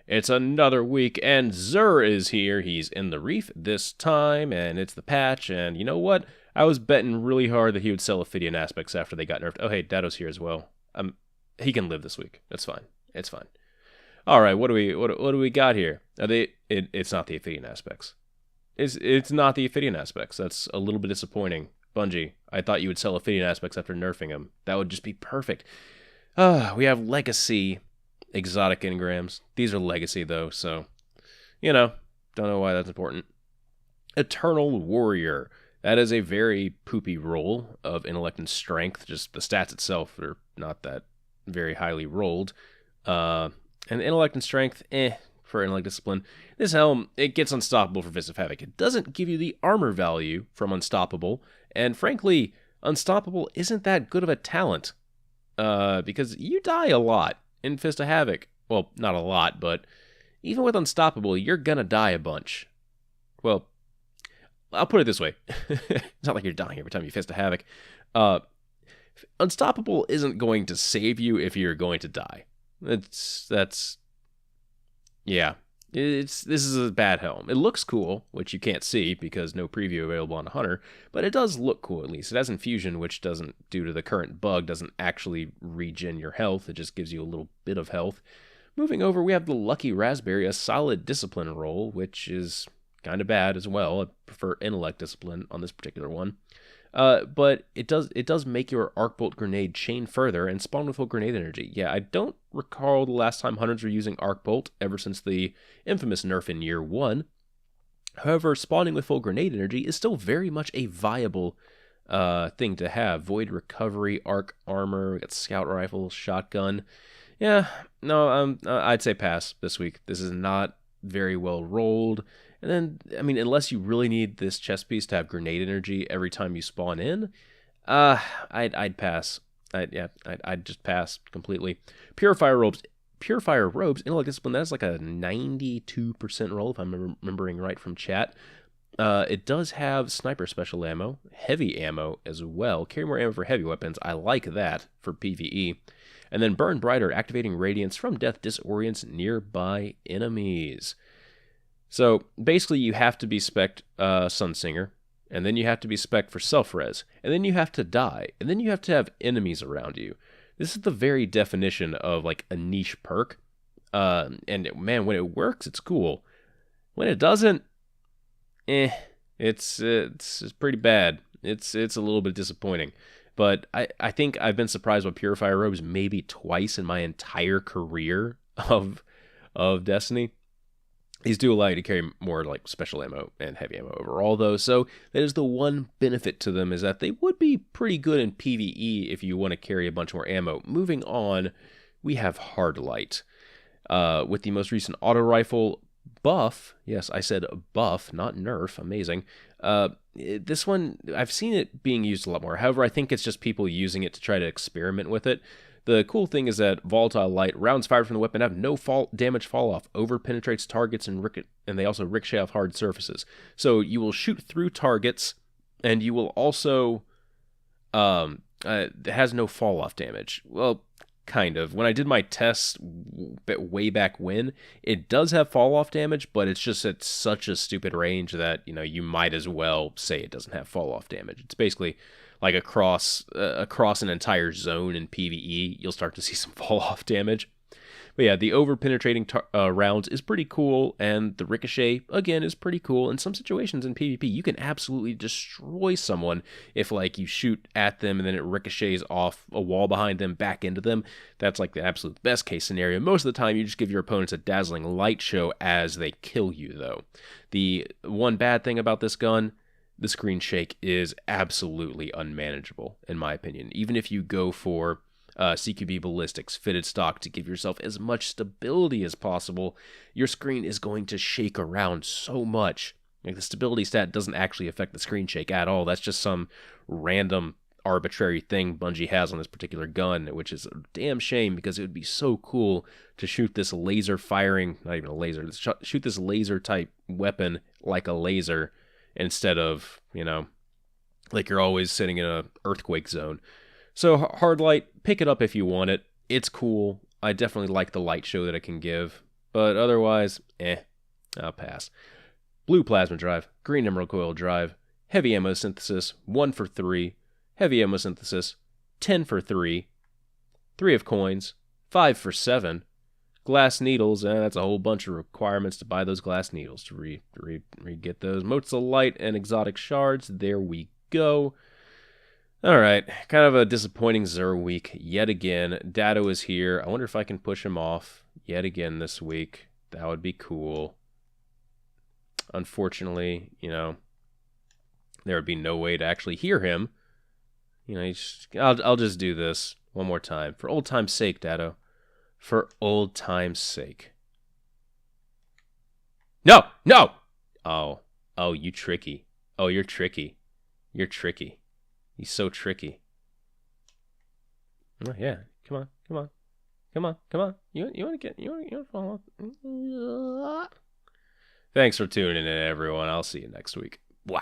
It's another week, and Xur is here. He's in the reef this time, and it's the patch, and you know what? I was betting really hard that he would sell Ophidian aspects after they got nerfed. Oh, hey, Dado's here as well. He can live this week. That's fine. It's fine. All right, what do we got here? It's not the Ophidian aspects. It's not the Ophidian aspects. That's a little bit disappointing. Bungie, I thought you would sell Ophidian aspects after nerfing him. That would just be perfect. We have Legacy exotic engrams. These are Legacy, though, so, don't know why that's important. Eternal Warrior. That is a very poopy role of intellect and strength. Just the stats itself are not that very highly rolled. And intellect and strength, for intellect discipline. This helm, it gets unstoppable for Fist of Havoc. It doesn't give you the armor value from unstoppable, and frankly, unstoppable isn't that good of a talent. Because you die a lot in Fist of Havoc. Well, not a lot, but even with unstoppable, you're gonna die a bunch. Well, I'll put it this way. It's not like you're dying every time you Fist of Havoc. Unstoppable isn't going to save you if you're going to die. This is a bad helm. It looks cool, which you can't see because no preview available on Hunter, but it does look cool at least. It has infusion, which doesn't, due to the current bug, doesn't actually regen your health. It just gives you a little bit of health. Moving over, we have the Lucky Raspberry, a solid discipline roll, which is kind of bad as well. I prefer intellect discipline on this particular one. But it does make your Arc Bolt grenade chain further and spawn with full grenade energy. Yeah, I don't recall the last time Hunters were using Arc Bolt ever since the infamous nerf in Year 1. However, spawning with full grenade energy is still very much a viable thing to have. Void Recovery, Arc Armor, we got Scout Rifle, Shotgun. Yeah, no, I'd say pass this week. This is not very well rolled. And then, I mean, unless you really need this chest piece to have grenade energy every time you spawn in, I'd pass. I'd just pass completely. Purifier Robes, intellect discipline, that's like a 92% roll, if I'm remembering right from chat. It does have sniper special ammo, heavy ammo as well. Carry more ammo for heavy weapons. I like that for PvE. And then Burn Brighter, activating radiance from death disorients nearby enemies. So basically you have to be spec'd Sunsinger, and then you have to be spec'd for self-res, and then you have to die, and then you have to have enemies around you. This is the very definition of like a niche perk. And man, when it works, it's cool. When it doesn't, it's pretty bad. It's a little bit disappointing. But I think I've been surprised by Purifier Robes maybe twice in my entire career of Destiny. These do allow you to carry more like special ammo and heavy ammo overall, though, so that is the one benefit to them, is that they would be pretty good in PvE if you want to carry a bunch more ammo. Moving on, we have Hard Light. With the most recent auto rifle buff, yes, I said buff, not nerf, amazing. This one, I've seen it being used a lot more. However, I think it's just people using it to try to experiment with it. The cool thing is that Volatile Light, rounds fired from the weapon have no damage fall off, over penetrates targets, and they also ricochet off hard surfaces. So you will shoot through targets, and you will also, it has no fall off damage. Well, kind of. When I did my tests way back when, it does have fall off damage, but it's just at such a stupid range that, you might as well say it doesn't have fall off damage. It's basically like across an entire zone in PvE, you'll start to see some fall-off damage. But yeah, the over-penetrating rounds is pretty cool, and the ricochet, again, is pretty cool. In some situations in PvP, you can absolutely destroy someone if, like, you shoot at them and then it ricochets off a wall behind them back into them. That's, like, the absolute best-case scenario. Most of the time, you just give your opponents a dazzling light show as they kill you, though. The one bad thing about this gun, the screen shake is absolutely unmanageable, in my opinion. Even if you go for CQB ballistics, fitted stock to give yourself as much stability as possible, your screen is going to shake around so much. Like, the stability stat doesn't actually affect the screen shake at all. That's just some random arbitrary thing Bungie has on this particular gun, which is a damn shame because it would be so cool to shoot this laser firing, not even a laser, shoot this laser type weapon like a laser, instead of, like you're always sitting in an earthquake zone. So Hard Light, pick it up if you want it. It's cool. I definitely like the light show that it can give. but otherwise, I'll pass. Blue plasma drive, green emerald coil drive, heavy ammo synthesis, 1 for 3, heavy ammo synthesis, 10 for 3, 3 of coins, 5 for 7, glass needles, that's a whole bunch of requirements to buy those glass needles to re-get those. Mozilite and exotic shards, there we go. Alright, kind of a disappointing Xur week yet again. Dado is here. I wonder if I can push him off yet again this week. That would be cool. Unfortunately, there would be no way to actually hear him. I'll just do this one more time. For old time's sake, Dado. For old time's sake. No! Oh, you tricky. Oh, you're tricky. You're tricky. He's so tricky. Oh, yeah, come on. You want to follow up? Thanks for tuning in, everyone. I'll see you next week. Wow.